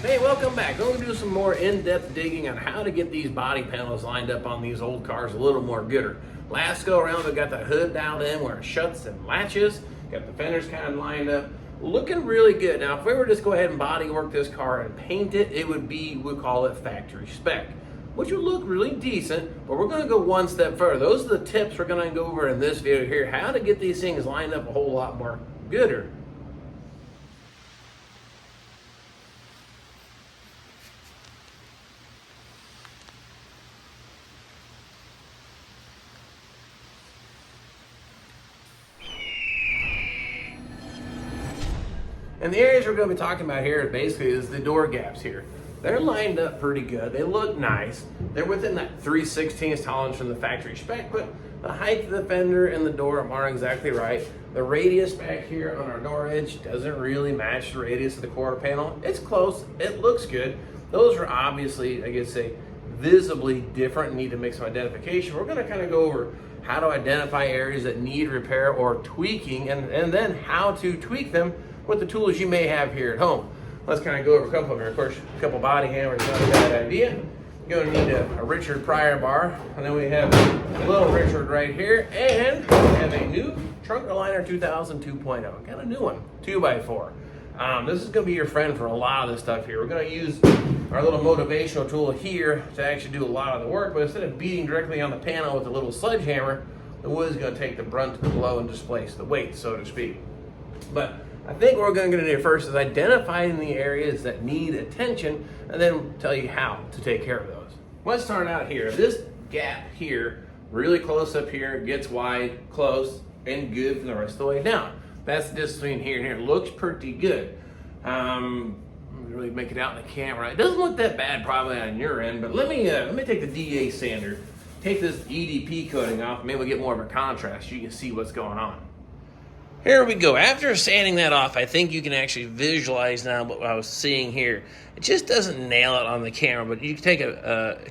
Hey, welcome back. We're going to do some more in-depth digging on how to get these body panels lined up on these old cars a little more gooder. Last go around, we got the hood dialed in where it shuts and latches. Got the fenders kind of lined up. Looking really good. Now, if we were just go ahead and body work this car and paint it, it would be, we'll call it factory spec, which would look really decent, but we're going to go one step further. Those are the tips we're going to go over in this video here, how to get these things lined up a whole lot more gooder. And the areas we're going to be talking about here basically is the door gaps here. They're lined up pretty good. They look nice. They're within that 3/16 tolerance from the factory spec, but the height of the fender and the door aren't exactly right. The radius back here on our door edge doesn't really match the radius of the quarter panel. It's close. It looks good. Those are obviously, I guess, visibly different and need to make some identification. We're going to kind of go over how to identify areas that need repair or tweaking, and then how to tweak them with the tools you may have here at home. Let's kind of go over a couple of them. Of course, a couple body hammers is not a bad idea. You're going to need a Richard pry bar, and then we have a little Richard right here, and we have a new trunk aligner 2000 2.0, kind of new one, 2x4. This is going to be your friend for a lot of this stuff here. We're going to use our little motivational tool here to actually do a lot of the work, but instead of beating directly on the panel with a little sledgehammer, the wood is going to take the brunt of the blow and displace the weight, so to speak. But I think what we're going to do first is identifying the areas that need attention and then tell you how to take care of those. Let's start out here. This gap here, really close up here, gets wide, close, and good for the rest of the way down. That's the distance between here and here. Looks pretty good. Really make it out in the camera. It doesn't look that bad probably on your end, but let me take the DA sander, take this EDP coating off, maybe we'll get more of a contrast. You can see what's going on. Here we go. After sanding that off, I think you can actually visualize now what I was seeing here. It just doesn't nail it on the camera, but you can take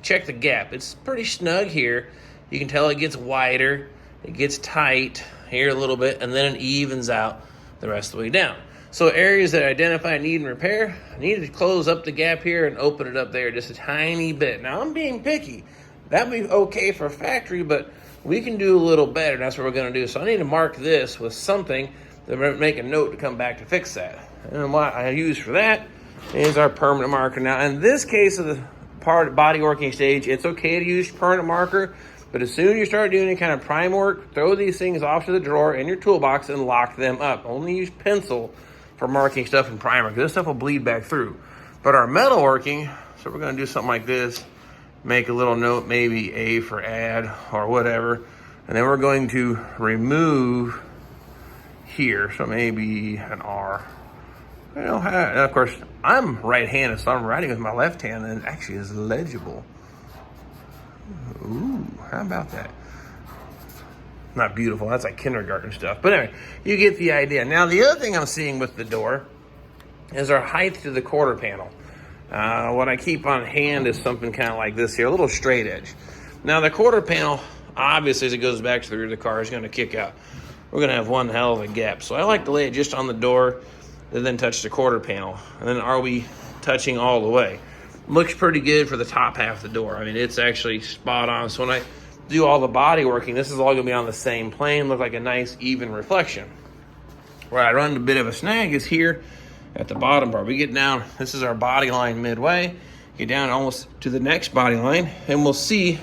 check the gap. It's pretty snug here. You can tell it gets wider, it gets tight here a little bit, and then it evens out the rest of the way down. So areas that I identify need and repair, I need to close up the gap here and open it up there just a tiny bit. Now I'm being picky. That'd be okay for factory, but we can do a little better. That's what we're going to do. So I need to mark this with something to make a note to come back to fix that. And what I use for that is our permanent marker. Now, in this case of the body working stage, it's okay to use permanent marker, but as soon as you start doing any kind of prime work, throw these things off to the drawer in your toolbox and lock them up. Only use pencil for marking stuff in primer, because this stuff will bleed back through. But our metal working, so we're going to do something like this. Make a little note, maybe A for add or whatever. And then we're going to remove here. So maybe an R. You know, and of course, I'm right-handed, so I'm writing with my left hand, and it actually is legible. Ooh, how about that? Not beautiful, that's like kindergarten stuff. But anyway, you get the idea. Now, the other thing I'm seeing with the door is our height to the quarter panel. What I keep on hand is something kind of like this here, a little straight edge. Now the quarter panel, obviously as it goes back to the rear of the car, is going to kick out. We're going to have one hell of a gap. So I like to lay it just on the door and then touch the quarter panel. And then are we touching all the way? Looks pretty good for the top half of the door. I mean, it's actually spot on. So when I do all the body working, this is all going to be on the same plane, look like a nice even reflection. Where I run a bit of a snag is here at the bottom part. We get down, this is our body line midway, get down almost to the next body line, and we'll see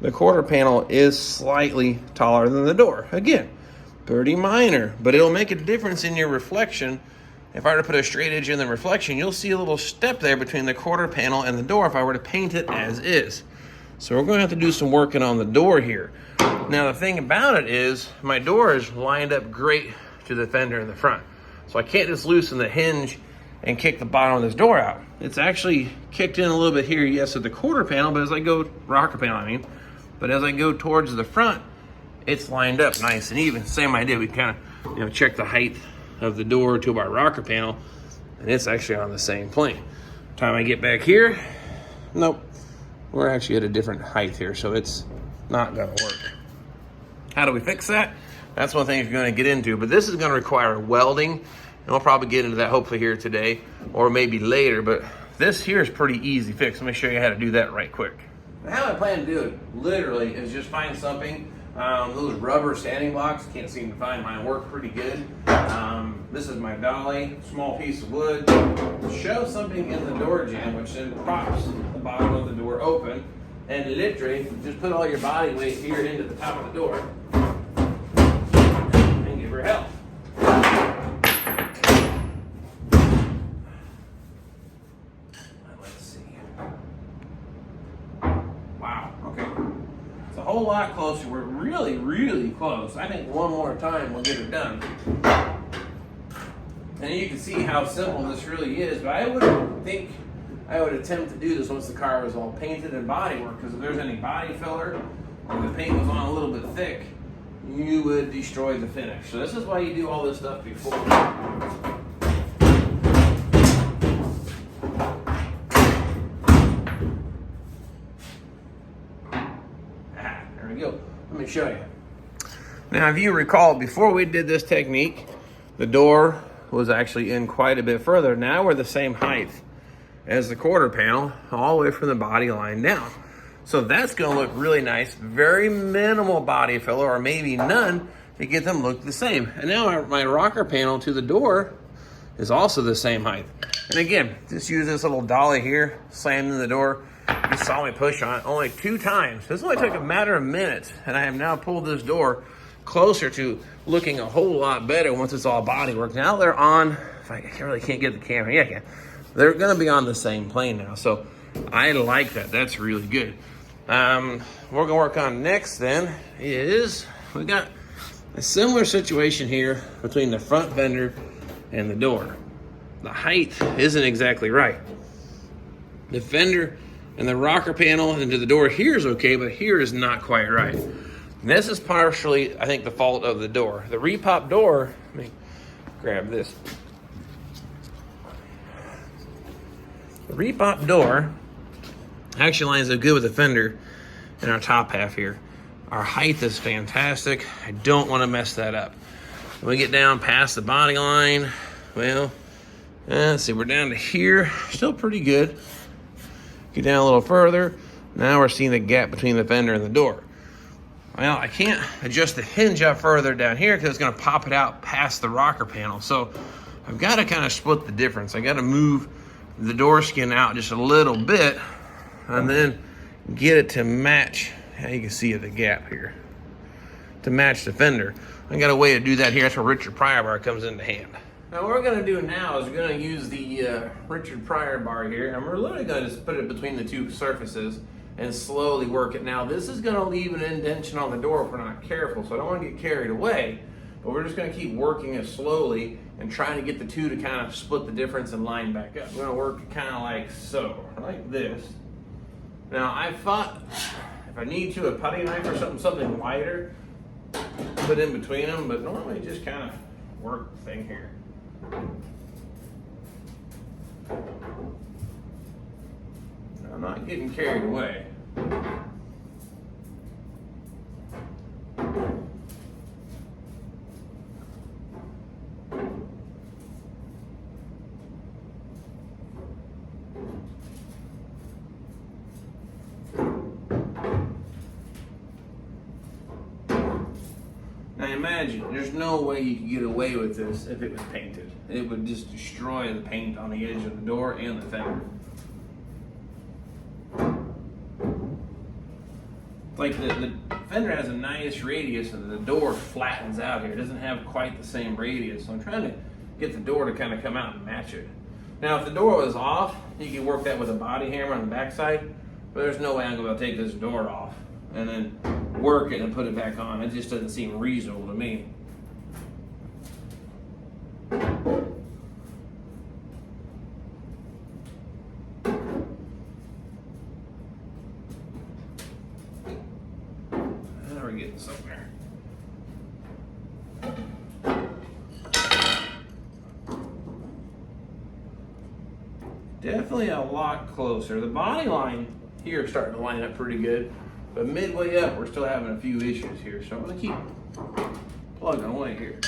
the quarter panel is slightly taller than the door. Again, pretty minor, but it'll make a difference in your reflection. If I were to put a straight edge in the reflection, you'll see a little step there between the quarter panel and the door if I were to paint it as is. So we're going to have to do some working on the door here. Now the thing about it is, my door is lined up great to the fender in the front. So I can't just loosen the hinge and kick the bottom of this door out. It's actually kicked in a little bit here, yes, at the quarter panel, but as I go, rocker panel I mean, but as I go towards the front, it's lined up nice and even. Same idea, we kind of check the height of the door to our rocker panel, and it's actually on the same plane. Time I get back here, nope, we're actually at a different height here, so it's not gonna work. How do we fix that? That's one thing you're going to get into, but this is going to require welding And we'll probably get into that hopefully here today or maybe later, but this here is pretty easy fix. Let me show you how to do that right quick. How I plan to do it, literally, is just find something. Those rubber standing blocks, can't seem to find mine, work pretty good. This is my dolly, small piece of wood. Shove something in the door jamb, which then props the bottom of the door open. And literally, just put all your body weight here into the top of the door and give her help. Let's see. Wow, okay. It's a whole lot closer. We're really, really close. I think one more time we'll get it done. And you can see how simple this really is, but I would think I would attempt to do this once the car was all painted and bodywork, because if there's any body filler or the paint was on a little bit thick, you would destroy the finish. So this is why you do all this stuff before. There we go. Let me show you. Now, if you recall, before we did this technique, the door was actually in quite a bit further. Now we're the same height as the quarter panel, all the way from the body line down. So that's gonna look really nice. Very minimal body filler, or maybe none, to get them look the same. And now my rocker panel to the door is also the same height. And again, just use this little dolly here, slammed in the door. You saw me push on it only 2 times. This only took a matter of minutes, and I have now pulled this door closer to looking a whole lot better once it's all bodywork. Now they're on, if I really can't get the camera, yeah, I can. They're gonna be on the same plane now. So I like that, that's really good. What we're gonna work on next then is, we got a similar situation here between the front fender and the door. The height isn't exactly right. The fender and the rocker panel into the door here is okay, but here is not quite right. And this is partially, I think, the fault of the door. The repop door, let me grab this. The repop door actually lines up good with the fender in our top half here. Our height is fantastic. I don't want to mess that up. When we get down past the body line, well, let's see, we're down to here. Still pretty good. Get down a little further. Now we're seeing the gap between the fender and the door. Well, I can't adjust the hinge up further down here because it's going to pop it out past the rocker panel. So I've got to kind of split the difference. I got to move the door skin out just a little bit and then get it to match. You can see the gap here to match the fender. I got a way to do that here. That's where Richard Pryor bar comes into hand. Now what we're going to do now is we're going to use the Richard Pryor bar here, and we're literally going to just put it between the 2 surfaces and slowly work it. Now this is going to leave an indentation on the door if we're not careful, so I don't want to get carried away, but we're just going to keep working it slowly and trying to get the 2 to kind of split the difference and line back up. We're going to work it kind of like so, like this. Now I thought if I need to, a putty knife or something lighter, put in between them, but normally just kind of work the thing here. I'm not getting carried away. Now imagine, there's no way you could get away with this if it was painted. It would just destroy the paint on the edge of the door and the fender. Like the fender has a nice radius and the door flattens out here. It doesn't have quite the same radius. So I'm trying to get the door to kind of come out and match it. Now if the door was off, you could work that with a body hammer on the backside, but there's no way I'm going to take this door off and then work it and put it back on. It just doesn't seem reasonable to me. Now we're getting somewhere. Definitely a lot closer. The body line here is starting to line up pretty good, but midway up we're still having a few issues here. So I'm going to keep plugging away here.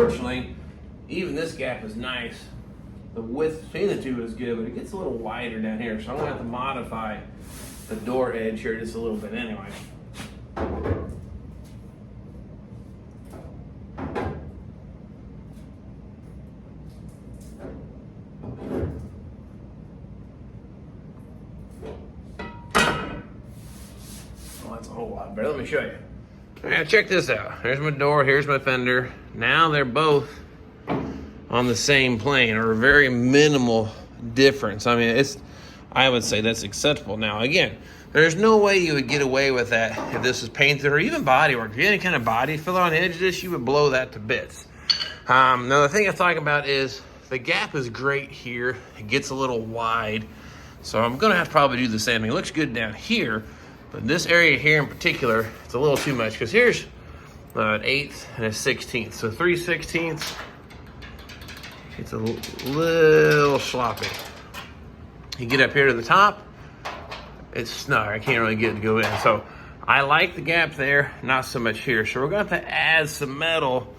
unfortunately, even this gap is nice. The width between the two is good, but it gets a little wider down here. So I'm gonna have to modify the door edge here just a little bit anyway. Well, that's a whole lot better. Let me show you. All right, check this out. Here's my door, here's my fender. Now they're both on the same plane, or a very minimal difference. I mean, I would say that's acceptable. Now, again, there's no way you would get away with that if this was painted or even bodywork. If you had any kind of body filler on the edge of this, you would blow that to bits. Now, the thing I'm talking about is the gap is great here. It gets a little wide. So I'm gonna have to probably do the same thing. It looks good down here, but this area here in particular, it's a little too much because here's an 1/8 and a 1/16. So 3/16. It's a little sloppy. You get up here to the top, it's snug. I can't really get it to go in. So I like the gap there, not so much here. So we're going to have to add some metal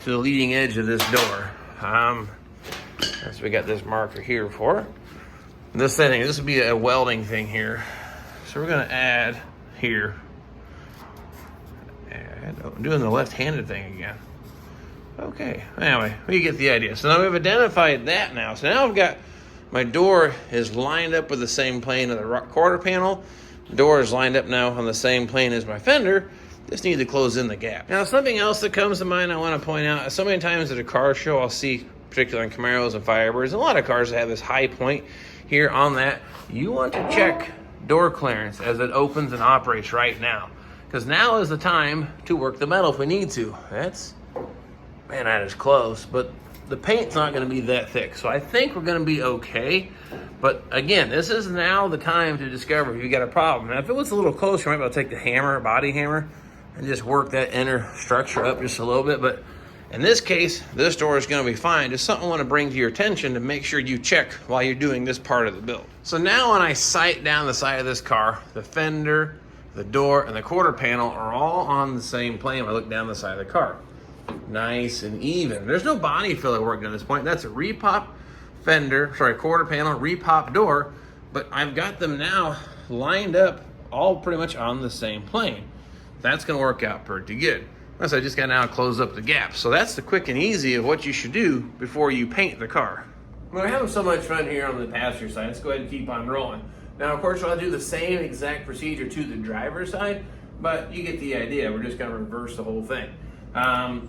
to the leading edge of this door. So we got this marker here for this thing. This would be a welding thing here. So we're going to add here. And I'm doing the left-handed thing again. Okay, anyway, we get the idea. So now we've identified that now. So now I've got my door is lined up with the same plane of the quarter panel. The door is lined up now on the same plane as my fender. Just need to close in the gap. Now, something else that comes to mind I want to point out, so many times at a car show, I'll see, particularly in Camaros and Firebirds, and a lot of cars that have this high point here on that. You want to check door clearance as it opens and operates right now, because now is the time to work the metal if we need to. Man, that is close, but the paint's not going to be that thick, so I think we're going to be okay. But again, this is now the time to discover if you got a problem. Now, if it was a little closer, I might be able to take the hammer, body hammer, and just work that inner structure up just a little bit. But in this case, this door is going to be fine. Just something I want to bring to your attention to make sure you check while you're doing this part of the build. So now when I sight down the side of this car, the fender, the door, and the quarter panel are all on the same plane when I look down the side of the car. Nice and even. There's no body filler work done at this point. That's a repop quarter panel, repop door, but I've got them now lined up all pretty much on the same plane. That's gonna work out pretty good. So I just got now close up the gap. So that's the quick and easy of what you should do before you paint the car. We're having so much fun here on the passenger side. Let's go ahead and keep on rolling. Now, of course, I'll do the same exact procedure to the driver's side, but you get the idea. We're just gonna reverse the whole thing.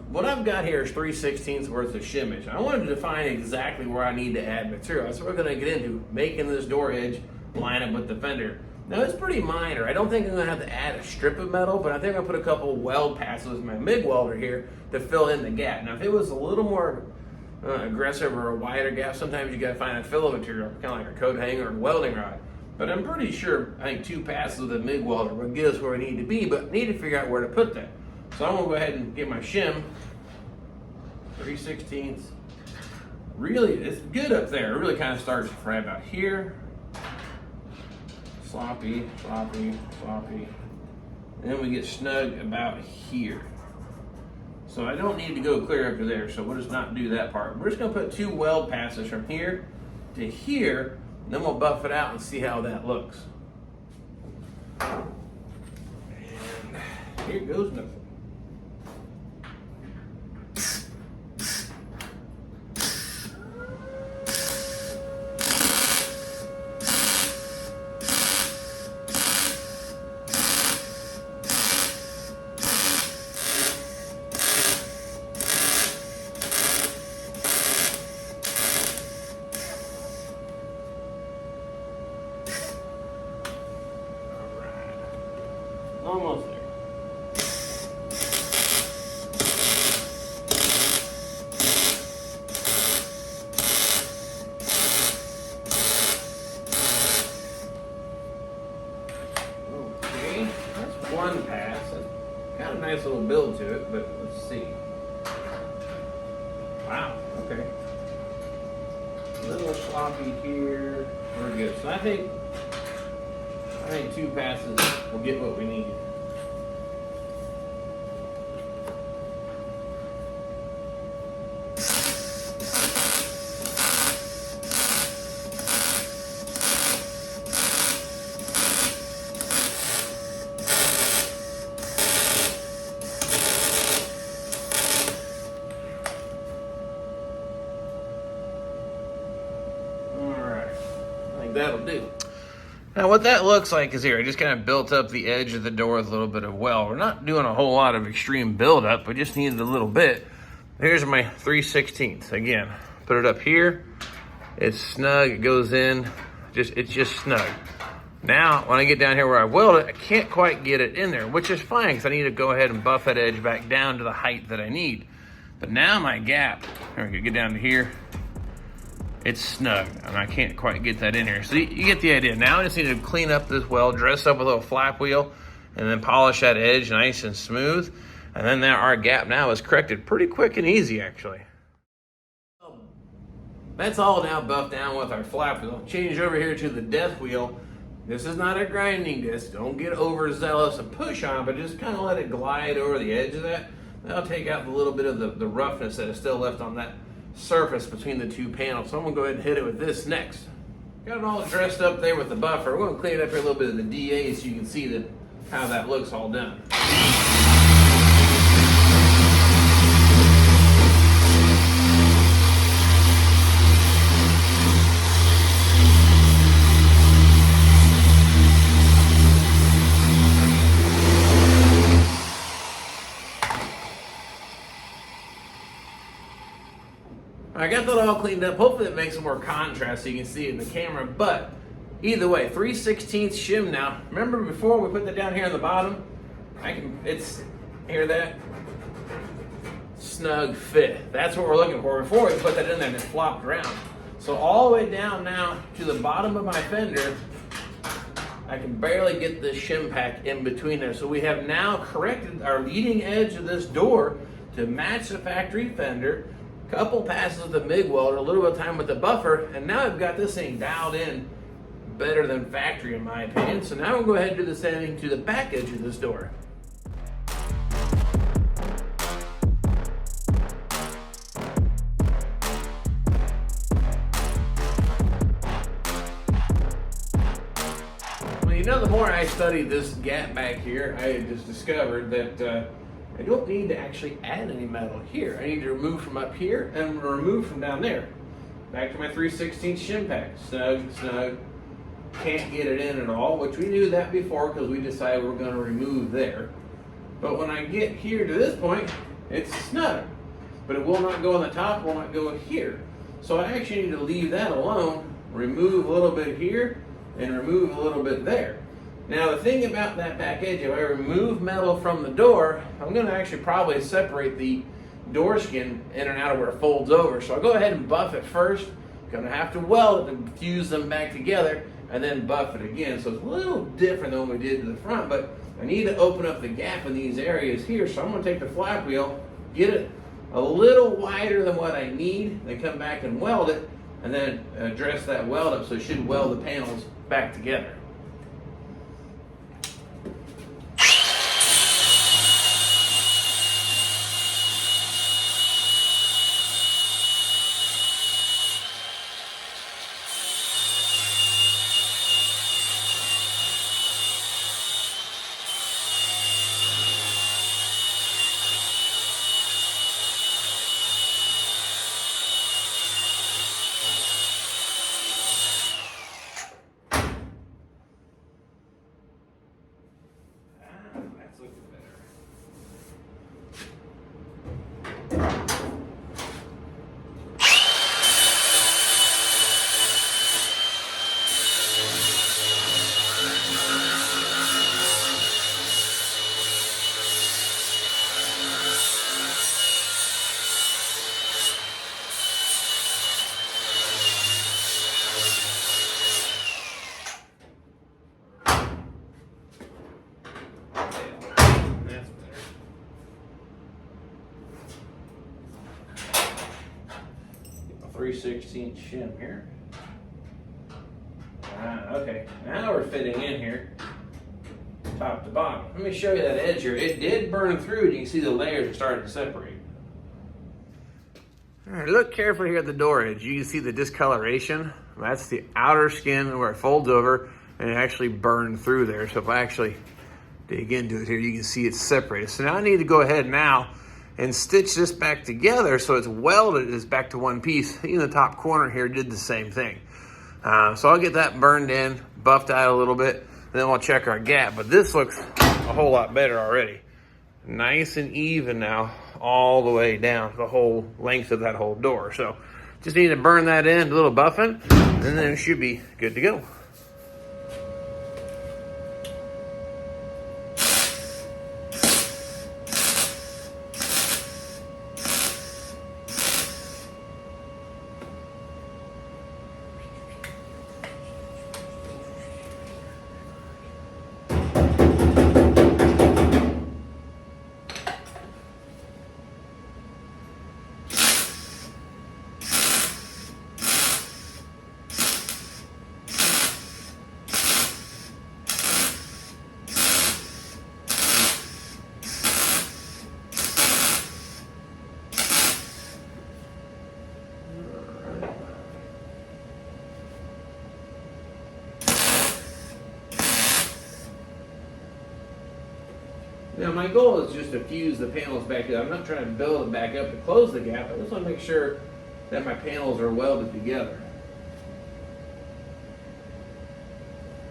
What I've got here is 3/16 worth of shimmage. I wanted to define exactly where I need to add material. That's what we're going to get into, making this door edge line up with the fender. Now, it's pretty minor. I don't think I'm going to have to add a strip of metal, but I think I'll put a couple weld passes with my MIG welder here to fill in the gap. Now, if it was a little more aggressive or a wider gap, sometimes you got to find a fill material, kind of like a coat hanger or welding rod. But I'm pretty sure, I think 2 passes with a MIG welder will get us where we need to be, but need to figure out where to put that. So I'm gonna go ahead and get my shim, 3/16. Really, it's good up there. It really kind of starts right about here. Sloppy, sloppy, sloppy. And then we get snug about here. So I don't need to go clear up to there, so we'll just not do that part. We're just gonna put 2 weld passes from here to here, and then we'll buff it out and see how that looks. And here goes nothing. Almost there. Okay, that's one pass. It's got a nice little build to it, but let's see. Wow, okay. A little sloppy here. We're good. So I think 2 passes will get what we need. that'll do. Now what that looks like is here, I just kind of built up the edge of the door with a little bit of weld. We're not doing a whole lot of extreme buildup, we just needed a little bit. Here's my 3/16. Again, put it up here. It's snug, it goes in, it's just snug. Now, when I get down here where I weld it, I can't quite get it in there, which is fine because I need to go ahead and buff that edge back down to the height that I need. But now my gap, here we go, get down to here, it's snug, and I can't quite get that in here. So you get the idea. Now I just need to clean up this weld, dress up with a little flap wheel, and then polish that edge nice and smooth. And then our gap now is corrected pretty quick and easy, actually. That's all now buffed down with our flap wheel. Change over here to the death wheel. This is not a grinding disc. Don't get overzealous and push on, but just kind of let it glide over the edge of that. That'll take out a little bit of the roughness that is still left on that surface between the two panels. So I'm gonna go ahead and hit it with this next. Got it all dressed up there with the buffer. We're gonna clean up here a little bit of the DA so you can see how that looks all done. I got that all cleaned up. Hopefully it makes some more contrast so you can see it in the camera. But either way, 3/16 shim now. Remember before we put that down here on the bottom? Hear that? Snug fit. That's what we're looking for. Before we put that in there and it flopped around. So all the way down now to the bottom of my fender, I can barely get this shim pack in between there. So we have now corrected our leading edge of this door to match the factory fender. Couple passes with the MIG welder, a little bit of time with the buffer, and now I've got this thing dialed in better than factory in my opinion. So now we'll go ahead and do the same thing to the back edge of this door. Well, you know, the more I studied this gap back here, I had just discovered that I don't need to actually add any metal here. I need to remove from up here and remove from down there. Back to my 3/16 shim pack. Snug, snug. Can't get it in at all, which we knew that before because we decided we're going to remove there. But when I get here to this point, it's snug. But it will not go on the top, will not go here. So I actually need to leave that alone, remove a little bit here, and remove a little bit there. Now the thing about that back edge, if I remove metal from the door, I'm going to actually probably separate the door skin in and out of where it folds over. So I'll go ahead and buff it first. Going to have to weld it and fuse them back together and then buff it again. So it's a little different than what we did to the front, but I need to open up the gap in these areas here. So I'm going to take the flap wheel, get it a little wider than what I need, then come back and weld it, and then dress that weld up so it should weld the panels back together. That's looking better. That's better. 3/16 shim here. Okay, now we're fitting in here, top to bottom. Let me show you that edge here. It did burn through, and you can see the layers are starting to separate. All right, look carefully here at the door edge. You can see the discoloration. That's the outer skin where it folds over, and it actually burned through there. So if I actually dig into it here, you can see it's separated. So now I need to go ahead now and stitch this back together so it's welded, it's back to one piece. Even the top corner here did the same thing. So I'll get that burned in, buffed out a little bit, and then we'll check our gap. But this looks a whole lot better already. Nice and even now, all the way down the whole length of that whole door. So just need to burn that in, a little buffing, and then it should be good to go. Now my goal is just to fuse the panels back together. I'm not trying to build it back up to close the gap. I just want to make sure that my panels are welded together.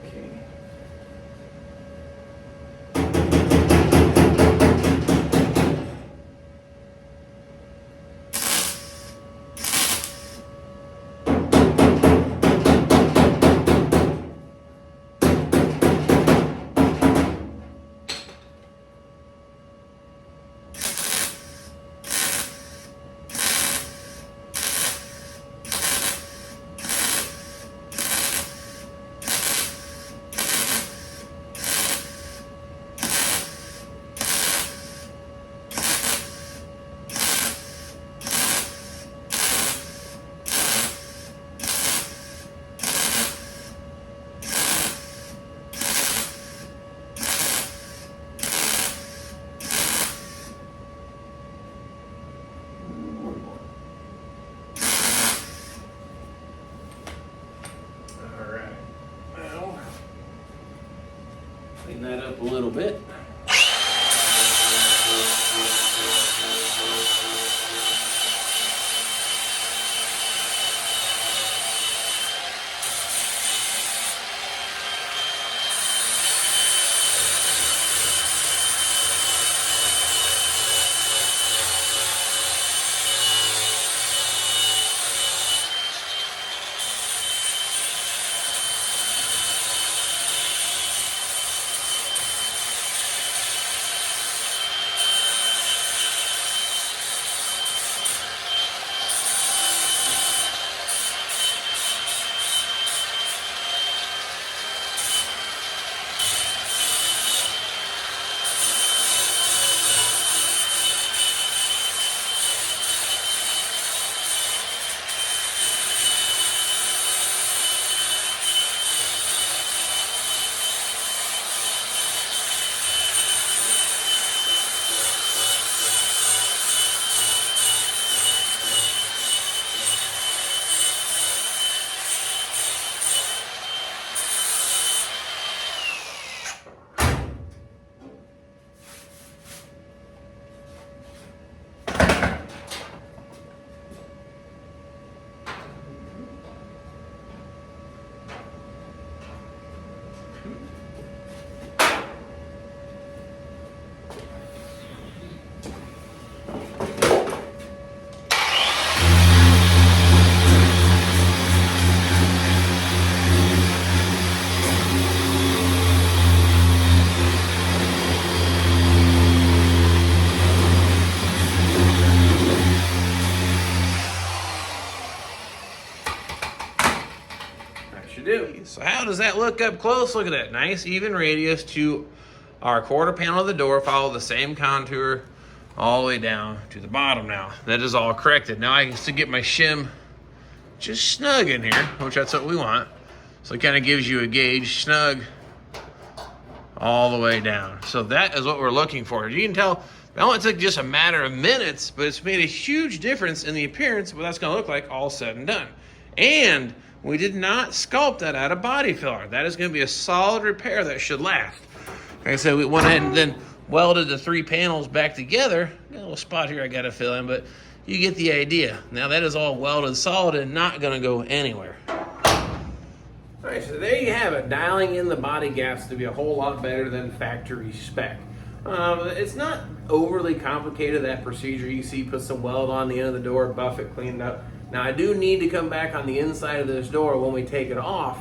Okay. Clean that up a little bit. So how does that look up close? Look at that, nice even radius to our quarter panel of the door. Follow the same contour all the way down to the bottom now. That is all corrected. Now I can still get my shim just snug in here, which that's what we want. So it kind of gives you a gauge, snug all the way down. So that is what we're looking for. You can tell it only took just a matter of minutes, but it's made a huge difference in the appearance of what that's gonna look like all said and done. And we did not sculpt that out of body filler. That is going to be a solid repair that should last. Like I said, we went ahead and then welded the three panels back together. Got a little spot here I got to fill in, but you get the idea. Now that is all welded solid and not going to go anywhere. All right, so there you have it, dialing in the body gaps to be a whole lot better than factory spec. It's not overly complicated, that procedure. You see, put some weld on the end of the door, buff it, clean it up. Now I do need to come back on the inside of this door when we take it off.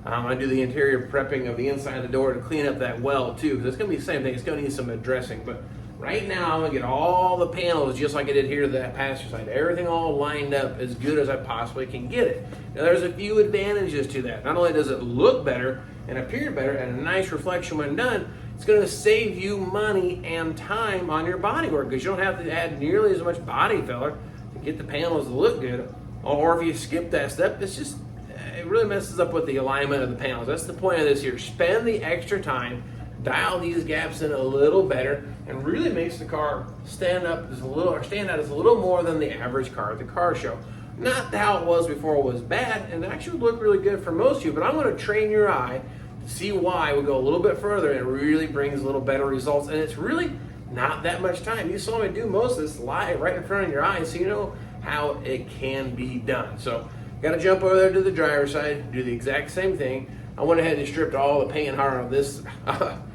I do the interior prepping of the inside of the door to clean up that weld too, because it's going to be the same thing. It's going to need some addressing, but right now I'm going to get all the panels just like I did here to that passenger side. Everything all lined up as good as I possibly can get it. Now there's a few advantages to that. Not only does it look better and appear better and a nice reflection when done, it's going to save you money and time on your bodywork, because you don't have to add nearly as much body filler to get the panels to look good. Or if you skip that step, it really messes up with the alignment of the panels. That's the point of this here. Spend the extra time, dial these gaps in a little better, and really makes the car stand out as a little more than the average car at the car show. Not how it was before it was bad, and it actually would look really good for most of you, but I'm going to train your eye to see why we go a little bit further, and it really brings a little better results, and it's really not that much time. You saw me do most of this live right in front of your eyes, so you know how it can be done. So got to jump over there to the driver's side, do the exact same thing. I went ahead and stripped all the paint hard on this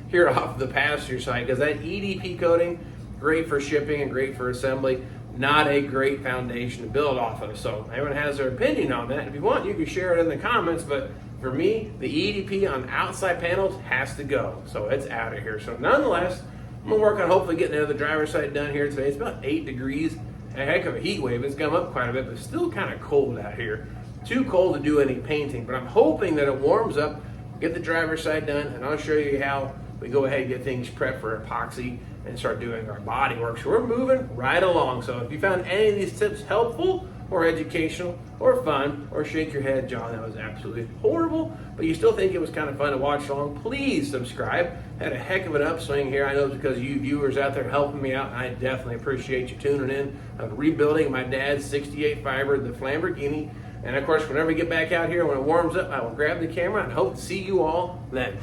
here off the passenger side, because that EDP coating, great for shipping and great for assembly, not a great foundation to build off of. So everyone has their opinion on that. If you want, you can share it in the comments, but for me, the EDP on outside panels has to go. So it's out of here. So nonetheless, I'm gonna work on hopefully getting the other driver's side done here today. It's about 8 degrees. A heck of a heat wave. It's come up quite a bit, but it's still kind of cold out here. Too cold to do any painting, but I'm hoping that it warms up, get the driver's side done, and I'll show you how we go ahead and get things prepped for epoxy and start doing our body work. So we're moving right along. So if you found any of these tips helpful or educational or fun, or shake your head, John, that was absolutely horrible, but you still think it was kind of fun to watch along, please subscribe. Had a heck of an upswing here. I know it's because you viewers out there helping me out, and I definitely appreciate you tuning in. I'm rebuilding my dad's 68 Fiber, the Lamborghini. And of course, whenever we get back out here, when it warms up, I will grab the camera and hope to see you all then.